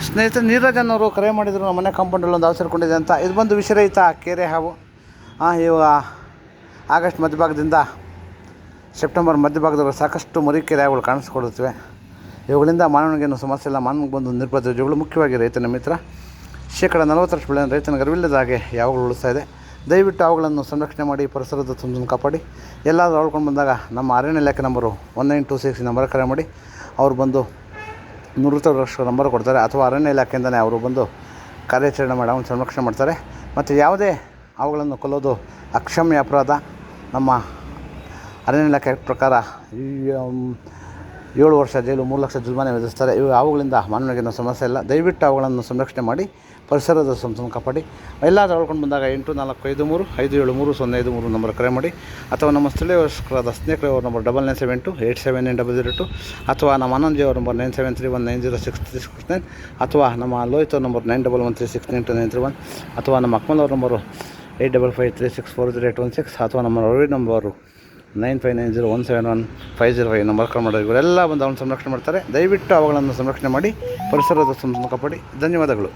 ಸ್ನೇಹಿತರೆ, ನೀರಜನ್ ಅವರು ಕರೆ ಮಾಡಿದರು. ನಮ್ಮ ಮನೆ ಕಾಂಪೌಂಡಲ್ಲಿ ಒಂದು ಹಾವು ಸೇರಿಕೊಂಡಿದೆ ಅಂತ. ಇದು ಬಂದು ವಿಷರಹಿತ ಕೆರೆ ಹಾವು. ಇವಾಗ ಆಗಸ್ಟ್ ಮಧ್ಯಭಾಗದಿಂದ ಸೆಪ್ಟೆಂಬರ್ ಮಧ್ಯಭಾಗದವರೆಗೆ ಸಾಕಷ್ಟು ಮರಿಕೆರೆ ಹಾವುಗಳು ಕಾಣಿಸ್ಕೊಡುತ್ತವೆ. ಇವುಗಳಿಂದ ಮಾನವನಿಗೇನು ಸಮಸ್ಯೆ ಇಲ್ಲ. ಮಾನವನಿಗೆ ಬಂದು ನಿರ್ಬಂಧಗಳು ಮುಖ್ಯವಾಗಿ ರೈತನ ಮಿತ್ರ. ಶೇಕಡ 40ರಷ್ಟು ಬೆಳೆ ರೈತನಿಗೆ ಅರಿವಿಲ್ಲದ ಹಾಗೆ ಯಾವಾಗಲೂ ಉಳಿಸ್ತಾ ಇದೆ. ದಯವಿಟ್ಟು ಅವುಗಳನ್ನು ಸಂರಕ್ಷಣೆ ಮಾಡಿ, ಪರಿಸರದ ತುಂಡನ್ನು ಕಾಪಾಡಿ. ಎಲ್ಲಾದರೂ ಅಳ್ಕೊಂಡು ಬಂದಾಗ ನಮ್ಮ ಅರಣ್ಯ ಇಲಾಖೆ ನಂಬರು 1926 ನಂಬರ್ ಕರೆ ಮಾಡಿ. ಅವರು ಬಂದು 100 ವರ್ಷ ನಂಬರ್ ಕೊಡ್ತಾರೆ, ಅಥವಾ ಅರಣ್ಯ ಇಲಾಖೆಯಿಂದಲೇ ಅವರು ಬಂದು ಕಾರ್ಯಾಚರಣೆ ಮಾಡಿ ಅವನು ಸಂರಕ್ಷಣೆ ಮಾಡ್ತಾರೆ. ಮತ್ತು ಯಾವುದೇ ಅವುಗಳನ್ನು ಕೊಲ್ಲೋದು ಅಕ್ಷಮ್ಯ ಅಪರಾಧ. ನಮ್ಮ ಅರಣ್ಯ ಇಲಾಖೆ ಪ್ರಕಾರ 7 ವರ್ಷ ಜೈಲು, 3 ಲಕ್ಷ ಜುಲ್ಮಾನೆ ವಿಧಿಸ್ತಾರೆ. ಇವು ಅವುಗಳಿಂದ ಮಾನವನಿಗೇನು ಸಮಸ್ಯೆ ಇಲ್ಲ. ದಯವಿಟ್ಟು ಅವುಗಳನ್ನು ಸಂರಕ್ಷಣೆ ಮಾಡಿ, ಪರಿಸರದ ಸಂತೋಷವನ್ನು ಕಾಪಾಡಿ. ಎಲ್ಲಾದರೂ ಅಳ್ಕೊಂಡು ಬಂದಾಗ 8453573053 ನಂಬರ್ ಕರೆ ಮಾಡಿ, ಅಥವಾ ನಮ್ಮ ಸ್ಥಳೀಯರಾದ ಸ್ನೇಹಿತರವ್ರ ನಂಬರ್ 9972879002, ಅಥವಾ ನಮ್ಮ ಆನಂದ್ಜಿಯವ್ರ ನಂಬರ್ 9731906369, ಅಥವಾ ನಮ್ಮ ಲೋಹಿತ್ ಅವ್ರ ನಂಬರ್ 9113692931, ಅಥವಾ ನಮ್ಮ ಅಕ್ಮಲ್ ಅವ್ರ ನಂಬರು 8553640816, ಅಥವಾ ನಮ್ಮ ರವಿ ನಂಬರು 9590171505 ನಂಬರ್ ಕಾಲ್ ಮಾಡೋದು. ಇವರೆಲ್ಲ ಬಂದು ಅವನು ಸಂರಕ್ಷಣೆ ಮಾಡ್ತಾರೆ. ದಯವಿಟ್ಟು ಅವುಗಳನ್ನು ಸಂರಕ್ಷಣೆ ಮಾಡಿ, ಪರಿಸರದ ಸಂತೋಷವನ್ನು ಕಾಪಾಡಿ. ಧನ್ಯವಾದಗಳು.